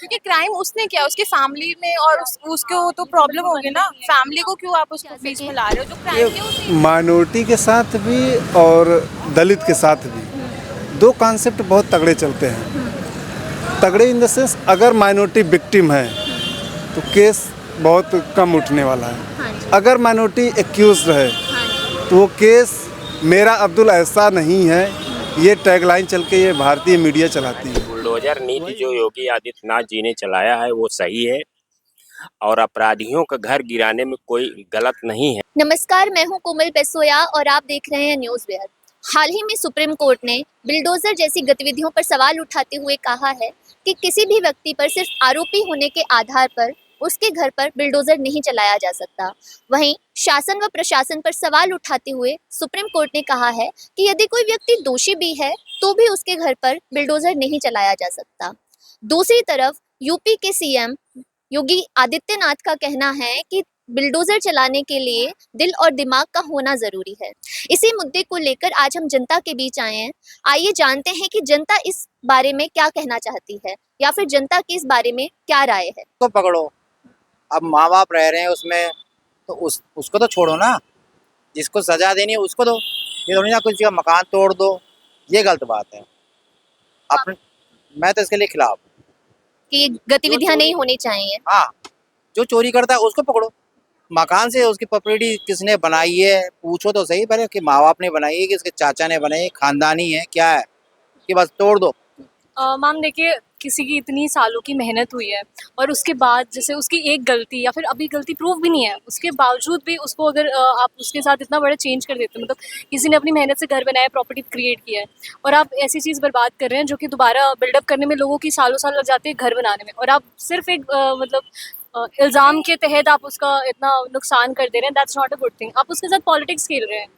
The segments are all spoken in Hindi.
क्योंकि क्राइम उसने किया, उसके फैमिली में, और उसको तो प्रॉब्लम होगी ना, फैमिली को क्यों आप उसको बीच में ला रहे हो? जो ये क्राइम किया उसने। माइनॉरिटी के साथ भी और दलित के साथ भी दो कॉन्सेप्ट बहुत तगड़े चलते हैं। तगड़े इन द सेंस, अगर माइनॉरिटी विक्टिम है तो केस बहुत कम उठने वाला है। हाँ जी। अगर माइनॉरिटी एक्यूज है हाँ जी। तो वो केस मेरा अब्दुल ऐसा नहीं है। ये टैगलाइन चल के ये भारतीय मीडिया चलाती है। बुलडोजर नीति जो योगी आदित्यनाथ जी ने चलाया है वो सही है, और अपराधियों का घर गिराने में कोई गलत नहीं है। नमस्कार, मैं हूं कोमल पेसोया और आप देख रहे हैं न्यूज़ बिहार। हाल ही में सुप्रीम कोर्ट ने बिल्डोजर जैसी गतिविधियों पर सवाल उठाते हुए कहा है कि किसी भी व्यक्ति पर सिर्फ आरोपी होने के आधार पर उसके घर पर बिल्डोजर नहीं चलाया जा सकता। वहीं शासन व प्रशासन पर सवाल उठाते हुए सुप्रीम कोर्ट ने कहा है कि यदि कोई व्यक्ति दोषी भी है तो भी उसके घर पर बिल्डोजर नहीं चलाया जा सकता। दूसरी तरफ यूपी के सीएम योगी आदित्यनाथ का कहना है कि बिल्डोजर चलाने के लिए दिल और दिमाग का होना जरूरी है। इसी मुद्दे को लेकर आज हम जनता के बीच आए हैं। आइए जानते हैं कि जनता इस बारे में क्या कहना चाहती है या फिर जनता की इस बारे में क्या राय है। तो पकड़ो, अब माँ बाप रह रहे हैं उसमें, तो उसको तो छोड़ो ना। जिसको सजा देनी है उसको दो। ये थोड़ी ना किसी का मकान तोड़ दो, ये गलत बात है। अपने मैं तो इसके लिए खिलाफ हूँ। कि ये गतिविधियां नहीं होनी चाहिए। हाँ, जो चोरी करता है उसको पकड़ो। मकान से उसकी प्रॉपर्टी किसने बनाई है पूछो तो सही पहले, कि माँ बाप ने बनाई है कि उसके चाचा ने बनाई है, खानदानी है क्या है, कि बस तोड़ दो। मैम देखिए, किसी की इतनी सालों की मेहनत हुई है और उसके बाद जैसे उसकी एक गलती या फिर अभी गलती प्रूव भी नहीं है, उसके बावजूद भी उसको अगर आप उसके साथ इतना बड़ा चेंज कर देते हो, मतलब किसी ने अपनी मेहनत से घर बनाया, प्रॉपर्टी क्रिएट किया है, और आप ऐसी चीज़ बर्बाद कर रहे हैं जो कि दोबारा बिल्डअप करने में लोगों की सालों साल लग जाते हैं घर बनाने में, और आप सिर्फ एक इल्ज़ाम के तहत आप उसका इतना नुकसान कर दे रहे हैं। That's not a good thing. आप उसके साथ पॉलिटिक्स खेल रहे हैं,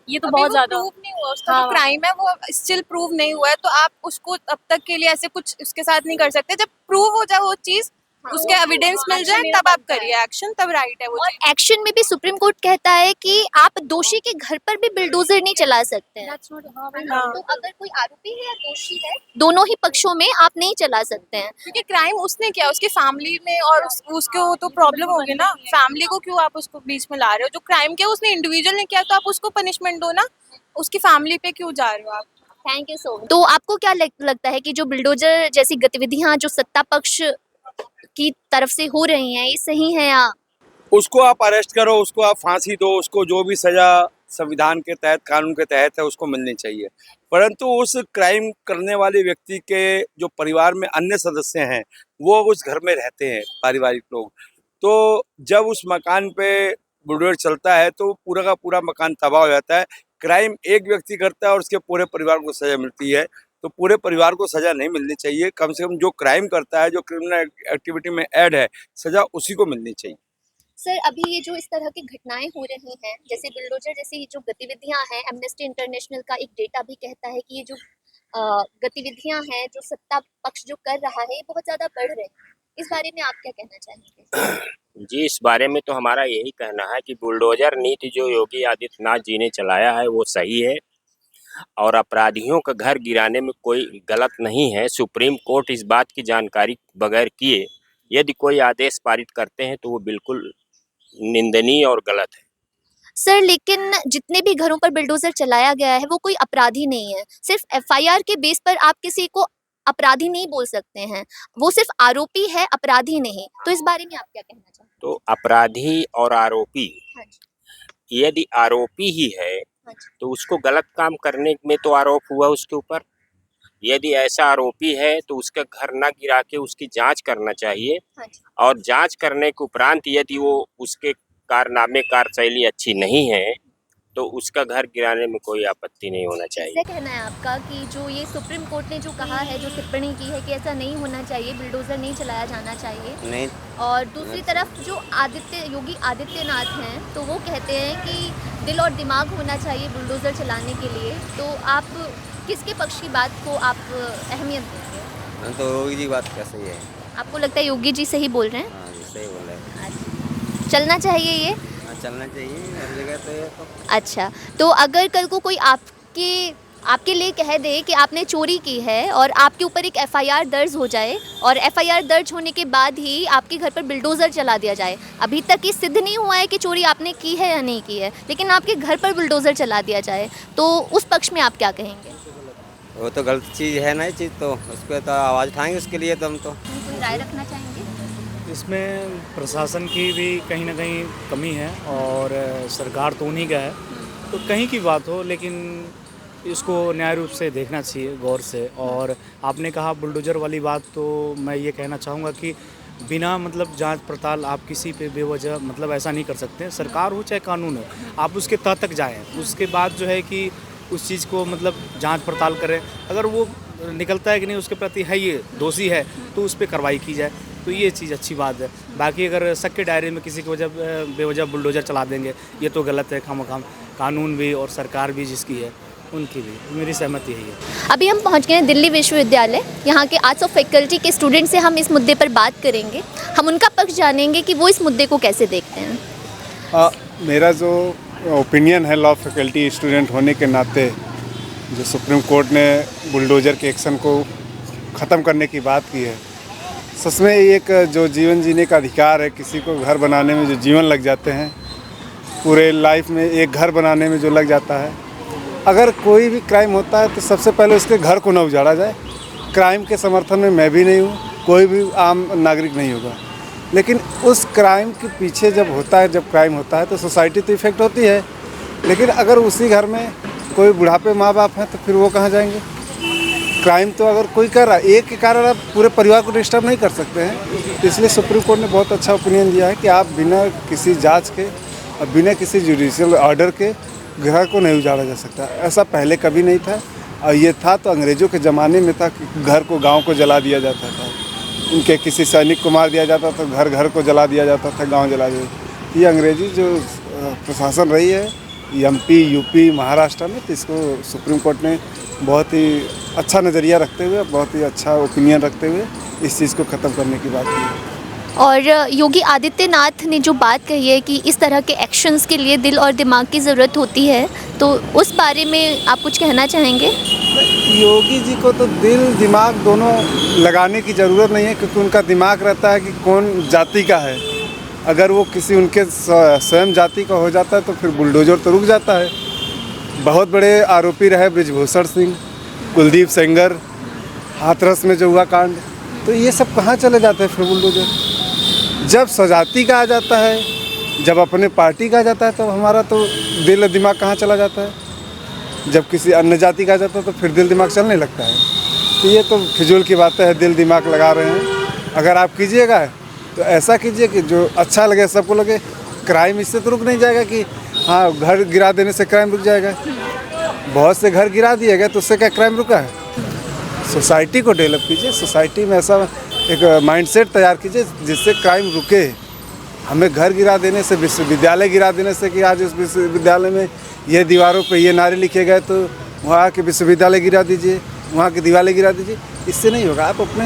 ये तो बहुत ज़्यादा। प्रूव नहीं हुआ, उसका हाँ, जो क्राइम है वो स्टिल प्रूव नहीं हुआ है, तो आप उसको अब तक के लिए ऐसे कुछ उसके साथ नहीं कर सकते। जब प्रूव हो जाए वो चीज, उसके एविडेंस मिल जाए, तब आप करिए एक्शन, तब राइट है वो और चीज। एक्शन में भी सुप्रीम कोर्ट कहता है कि आप दोषी के घर पर भी बिल्डोजर नहीं चला सकते हैं। हाँ। तो अगर कोई आरोपी है या दोषी है, दोनों ही पक्षों में आप नहीं चला सकते हैं। क्योंकि क्राइम उसने किया, उसके फैमिली में, और उसको तो प्रॉब्लम होगी ना, फैमिली को क्यों आप उसको बीच में ला रहे हो? जो क्राइम किया उसने इंडिविजुअल ने किया, तो आप उसको पनिशमेंट दो ना, उसकी फैमिली पे क्यों जा रहे हो आप? Thank you so much. तो आपको क्या लगता है कि जो बिल्डोजर जैसी गतिविधियां जो सत्ता पक्ष की तरफ से हो रही हैं, ये सही है या? उसको आप अरेस्ट करो, उसको आप फांसी दो, उसको जो भी सजा संविधान के तहत, कानून के तहत है, उसको मिलनी चाहिए। परंतु उस क्राइम करने वाले व्यक्ति के जो परिवार में अन्य सदस्य हैं, वो उस घर में रहते हैं, पारिवारिक लोग, तो जब उस मकान पे बुलडोजर चलता है तो पूरा का पूरा मकान तबाह हो जाता है। क्राइम एक व्यक्ति करता है और उसके पूरे परिवार को सजा मिलती है, तो पूरे परिवार को सजा नहीं मिलनी चाहिए। कम से कम जो क्राइम करता है, जो क्रिमिनल एक्टिविटी में ऐड है, सजा उसी को मिलनी चाहिए। सर, अभी ये जो इस तरह की घटनाएं हो रही हैं, जैसे बिल्डोजर जैसी जो गतिविधियां हैं, एमनेस्टी इंटरनेशनल का एक डेटा भी कहता है कि ये जो गतिविधियां हैं जो सत्ता पक्ष जो कर रहा है, ये बहुत ज्यादा बढ़ रहे हैं। इस बारे में आप क्या कहना चाहेंगे? जी, इस बारे में तो हमारा यही कहना है कि बुलडोजर नीति जो योगी आदित्यनाथ जी ने चलाया है वो सही है, और अपराधियों का घर गिराने में कोई गलत नहीं है। सुप्रीम कोर्ट इस बात की जानकारी बगैर किए यदि कोई आदेश पारित करते हैं तो वो बिल्कुल निंदनीय और गलत है। सर, लेकिन जितने भी घरों पर बिल्डोजर चलाया गया है वो कोई अपराधी नहीं है। सिर्फ एफआईआर के बेस पर आप किसी को अपराधी नहीं बोल सकते हैं। वो सिर्फ आरोपी है, अपराधी नहीं। तो इस बारे में आप क्या कहना चाहते हैं? तो अपराधी और आरोपी, हाँ जी। यदि आरोपी ही है हाँ जी। तो उसको गलत काम करने में तो आरोप हुआ उसके ऊपर। यदि ऐसा आरोपी है तो उसका घर ना गिरा के उसकी जांच करना चाहिए, हाँ जी। और जांच करने के उपरांत यदि वो उसके कारनामे, कार्यशैली अच्छी नहीं है तो उसका घर गिराने में कोई आपत्ति नहीं होना चाहिए। इससे कहना है आपका कि जो ये सुप्रीम कोर्ट ने जो कहा है, जो टिप्पणी की है कि ऐसा नहीं होना चाहिए, बिल्डोजर नहीं चलाया जाना चाहिए, नहीं, और दूसरी तरफ जो योगी आदित्यनाथ हैं, तो वो कहते हैं कि दिल और दिमाग होना चाहिए बुलडोजर चलाने के लिए। तो आप किसके पक्ष की बात को आप अहमियत देंगे? तो योगी जी बात क्या सही है? आपको लगता है योगी जी सही बोल रहे हैं? हाँ जी, सही बोल रहे हैं। अच्छा, चलना चाहिए ये? हाँ, चलना चाहिए हर जगह तो ये तो। अच्छा, तो अगर कल को कोई आपके आपके लिए कह दे कि आपने चोरी की है और आपके ऊपर एक एफआईआर दर्ज हो जाए और एफआईआर दर्ज होने के बाद ही आपके घर पर बुलडोज़र चला दिया जाए, अभी तक ये सिद्ध नहीं हुआ है कि चोरी आपने की है या नहीं की है, लेकिन आपके घर पर बुलडोज़र चला दिया जाए, तो उस पक्ष में आप क्या कहेंगे? वो तो गलत चीज़ है ना, ये चीज़ तो उस पर तो आवाज़ उठाएंगे उसके लिए तो हम तो। कोई राय रखना चाहेंगे? इसमें प्रशासन की भी कहीं ना कहीं कमी है और सरकार तो उन्हीं का है, तो कहीं की बात हो लेकिन इसको न्याय रूप से देखना चाहिए गौर से। और आपने कहा बुलडोज़र वाली बात, तो मैं ये कहना चाहूँगा कि बिना मतलब जांच पड़ताल आप किसी पे बेवजह मतलब ऐसा नहीं कर सकते। सरकार हो चाहे कानून हो, आप उसके तह तक जाएं, उसके बाद जो है कि उस चीज़ को मतलब जांच पड़ताल करें। अगर वो निकलता है कि नहीं उसके प्रति है ये दोषी है तो उस पर कार्रवाई की जाए, तो ये चीज़ अच्छी बात है। बाकी अगर शक के दायरे में किसी की वजह बेवजह बुलडोज़र चला देंगे, ये तो गलत है। खामखाम कानून भी और सरकार भी जिसकी है उनकी भी, मेरी सहमति यही है। अभी हम पहुंच गए हैं दिल्ली विश्वविद्यालय, यहाँ के आर्ट्स ऑफ फैकल्टी के स्टूडेंट से हम इस मुद्दे पर बात करेंगे। हम उनका पक्ष जानेंगे कि वो इस मुद्दे को कैसे देखते हैं। मेरा जो ओपिनियन है लॉ फैकल्टी स्टूडेंट होने के नाते, जो सुप्रीम कोर्ट ने बुलडोज़र के एक्शन को ख़त्म करने की बात की है, सच में एक जो जीवन जीने का अधिकार है, किसी को घर बनाने में जो जीवन लग जाते हैं, पूरे लाइफ में एक घर बनाने में जो लग जाता है, अगर कोई भी क्राइम होता है तो सबसे पहले उसके घर को न उजाड़ा जाए। क्राइम के समर्थन में मैं भी नहीं हूँ, कोई भी आम नागरिक नहीं होगा, लेकिन उस क्राइम के पीछे जब होता है, जब क्राइम होता है तो सोसाइटी तो इफ़ेक्ट होती है, लेकिन अगर उसी घर में कोई बुढ़ापे माँ बाप हैं तो फिर वो कहाँ जाएंगे। क्राइम तो अगर कोई कर रहा है, एक के कारण आप पूरे परिवार को डिस्टर्ब नहीं कर सकते हैं। इसलिए सुप्रीम कोर्ट ने बहुत अच्छा ओपिनियन दिया है कि आप बिना किसी जांच के और बिना किसी जुडिशियल ऑर्डर के घर को नहीं उजाड़ा जा सकता। ऐसा पहले कभी नहीं था, और ये था तो अंग्रेज़ों के ज़माने में था कि घर को, गांव को जला दिया जाता था। उनके किसी सैनिक को मार दिया जाता था, घर घर को जला दिया जाता था, गांव जला दिया। ये अंग्रेज़ी जो प्रशासन रही है एमपी, यूपी, महाराष्ट्र में, तो इसको सुप्रीम कोर्ट ने बहुत ही अच्छा नज़रिया रखते हुए, बहुत ही अच्छा ओपिनियन रखते हुए इस चीज़ को ख़त्म करने की बात की। और योगी आदित्यनाथ ने जो बात कही है कि इस तरह के एक्शंस के लिए दिल और दिमाग की ज़रूरत होती है, तो उस बारे में आप कुछ कहना चाहेंगे? योगी जी को तो दिल दिमाग दोनों लगाने की ज़रूरत नहीं है, क्योंकि उनका दिमाग रहता है कि कौन जाति का है। अगर वो किसी उनके स्वयं जाति का हो जाता है तो फिर बुलडोज़र तो रुक जाता है। बहुत बड़े आरोपी रहे बृजभूषण सिंह, कुलदीप सेंगर, हाथरस में जो हुआ कांड, तो ये सब कहाँ चले जाते हैं फिर बुलडोज़र। जब स्वजाति का आ जाता है, जब अपने पार्टी का आ जाता है, तो हमारा तो दिल दिमाग कहाँ चला जाता है। जब किसी अन्य जाति का आ जाता है तो फिर दिल दिमाग चलने लगता है। तो ये तो फिजूल की बातें हैं, दिल दिमाग लगा रहे हैं। अगर आप कीजिएगा तो ऐसा कीजिए कि जो अच्छा लगे, सबको लगे। क्राइम इससे तो रुक नहीं जाएगा कि हाँ घर गिरा देने से क्राइम रुक जाएगा। बहुत से घर गिरा दिए गए तो उससे क्या क्राइम रुका है। सोसाइटी को डेवलप कीजिए, सोसाइटी में ऐसा एक माइंडसेट तैयार कीजिए जिससे क्राइम रुके। हमें घर गिरा देने से, विश्वविद्यालय गिरा देने से कि आज उस विश्वविद्यालय में ये दीवारों पे ये नारे लिखे गए तो वहाँ के विश्वविद्यालय गिरा दीजिए, वहाँ की दीवारें गिरा दीजिए, इससे नहीं होगा। आप अपने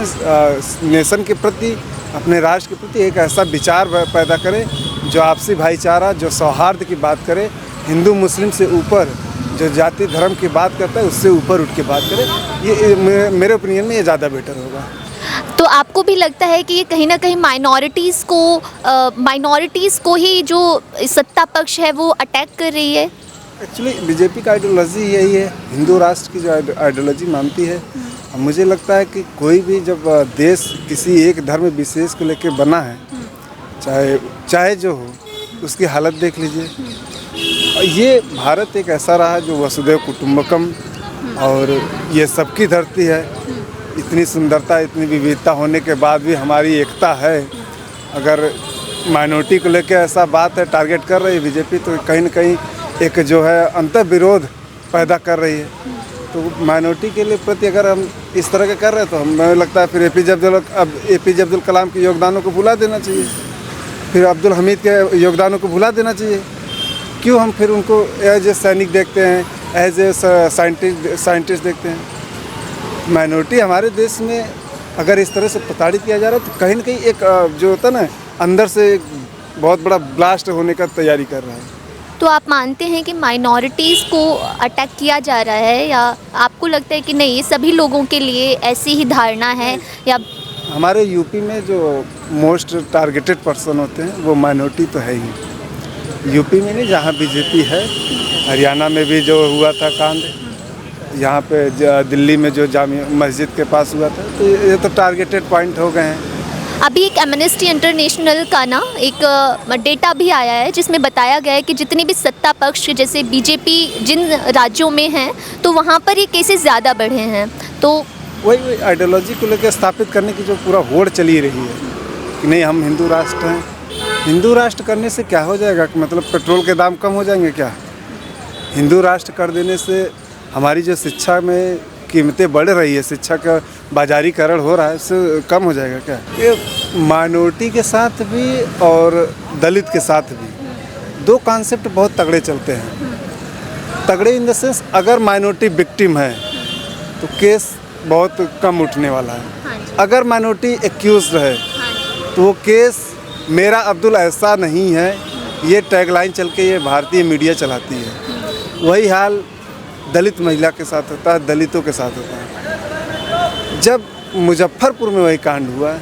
नेशन के प्रति, अपने राष्ट्र के प्रति एक ऐसा विचार पैदा करें जो आपसी भाईचारा, जो सौहार्द की बात करे, हिंदू मुस्लिम से ऊपर, जो जाति धर्म की बात करता है उससे ऊपर उठ के बात करें। ये मेरे ओपिनियन में ये ज़्यादा बेटर होगा। तो आपको भी लगता है कि ये कहीं ना कहीं माइनॉरिटीज़ को ही जो सत्ता पक्ष है वो अटैक कर रही है? एक्चुअली बीजेपी का आइडियोलॉजी यही है, हिंदू राष्ट्र की जो आइडियोलॉजी मानती है। मुझे लगता है कि कोई भी जब देश किसी एक धर्म विशेष को लेकर बना है, चाहे जो हो, उसकी हालत देख लीजिए। ये भारत एक ऐसा रहा जो वसुधैव कुटुंबकम, और ये सबकी धरती है। इतनी सुंदरता, इतनी विविधता होने के बाद भी हमारी एकता है। अगर माइनॉरिटी को लेकर ऐसा बात है, टारगेट कर रही है बीजेपी, तो कहीं न कहीं एक जो है अंतर विरोध पैदा कर रही है। तो माइनॉरिटी के लिए प्रति अगर हम इस तरह के कर रहे हैं तो हमें लगता है फिर एपीजे अब्दुल कलाम के योगदानों को भुला देना चाहिए, फिर अब्दुल हमीद के योगदानों को भुला देना चाहिए। क्यों हम फिर उनको एज ए सैनिक देखते हैं, एज ए साइंटिस्ट देखते हैं। माइनॉरिटी हमारे देश में अगर इस तरह से प्रताड़ित किया जा रहा है तो कहीं ना कहीं एक जो होता है ना, अंदर से एक बहुत बड़ा ब्लास्ट होने का तैयारी कर रहा है। तो आप मानते हैं कि माइनॉरिटीज़ को अटैक किया जा रहा है, या आपको लगता है कि नहीं ये सभी लोगों के लिए ऐसी ही धारणा है? या हमारे यूपी में जो मोस्ट टारगेटेड पर्सन होते हैं वो माइनॉरिटी तो है ही। यूपी में नहीं, जहाँ बीजेपी है, हरियाणा में भी जो हुआ था कांड, यहाँ पे दिल्ली में जो जामिया मस्जिद के पास हुआ था, तो ये तो टारगेटेड पॉइंट हो गए हैं। अभी एक एमनेस्टी इंटरनेशनल का ना एक डेटा भी आया है जिसमें बताया गया है कि जितनी भी सत्ता पक्ष जैसे बीजेपी जिन राज्यों में हैं तो वहाँ पर ये केसेस ज़्यादा बढ़े हैं। तो वही आइडियोलॉजी को लेकर स्थापित करने की जो पूरा होड़ चली रही है कि नहीं हम हिंदू राष्ट्र हैं। हिंदू राष्ट्र करने से क्या हो जाएगा? मतलब पेट्रोल के दाम कम हो जाएंगे क्या? हिंदू राष्ट्र कर देने से हमारी जो शिक्षा में कीमतें बढ़ रही है, शिक्षा का बाजारीकरण हो रहा है, उससे कम हो जाएगा क्या? ये माइनॉरिटी के साथ भी और दलित के साथ भी दो कॉन्सेप्ट बहुत तगड़े चलते हैं। तगड़े इन द सेंस, अगर माइनॉरिटी विक्टिम है तो केस बहुत कम उठने वाला है। अगर माइनॉरिटी एक्यूज्ड है तो वो केस मेरा अब्दुल ऐसा नहीं है, ये टैगलाइन चल के ये भारतीय मीडिया चलाती है। वही हाल दलित महिला के साथ होता है, दलितों के साथ होता है। जब मुजफ्फरपुर में वही कांड हुआ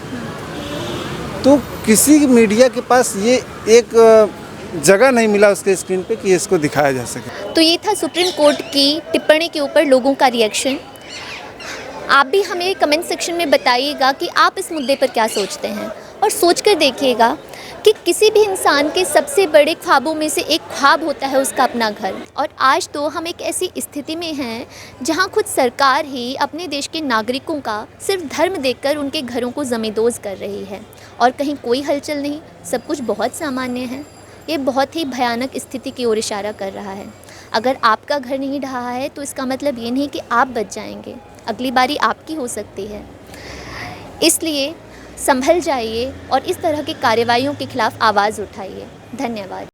तो किसी मीडिया के पास ये एक जगह नहीं मिला उसके स्क्रीन पे कि इसको दिखाया जा सके। तो ये था सुप्रीम कोर्ट की टिप्पणी के ऊपर लोगों का रिएक्शन। आप भी हमें कमेंट सेक्शन में बताइएगा कि आप इस मुद्दे पर क्या सोचते हैं, और सोच कर देखिएगा कि किसी भी इंसान के सबसे बड़े ख्वाबों में से एक ख्वाब होता है उसका अपना घर। और आज तो हम एक ऐसी स्थिति में हैं जहां खुद सरकार ही अपने देश के नागरिकों का सिर्फ धर्म देखकर उनके घरों को ज़मींदोज़ कर रही है, और कहीं कोई हलचल नहीं, सब कुछ बहुत सामान्य है। ये बहुत ही भयानक स्थिति की ओर इशारा कर रहा है। अगर आपका घर नहीं ढहा है तो इसका मतलब ये नहीं कि आप बच जाएंगे, अगली बारी आपकी हो सकती है। इसलिए संभल जाइए और इस तरह की कार्रवाइयों के खिलाफ आवाज़ उठाइए। धन्यवाद।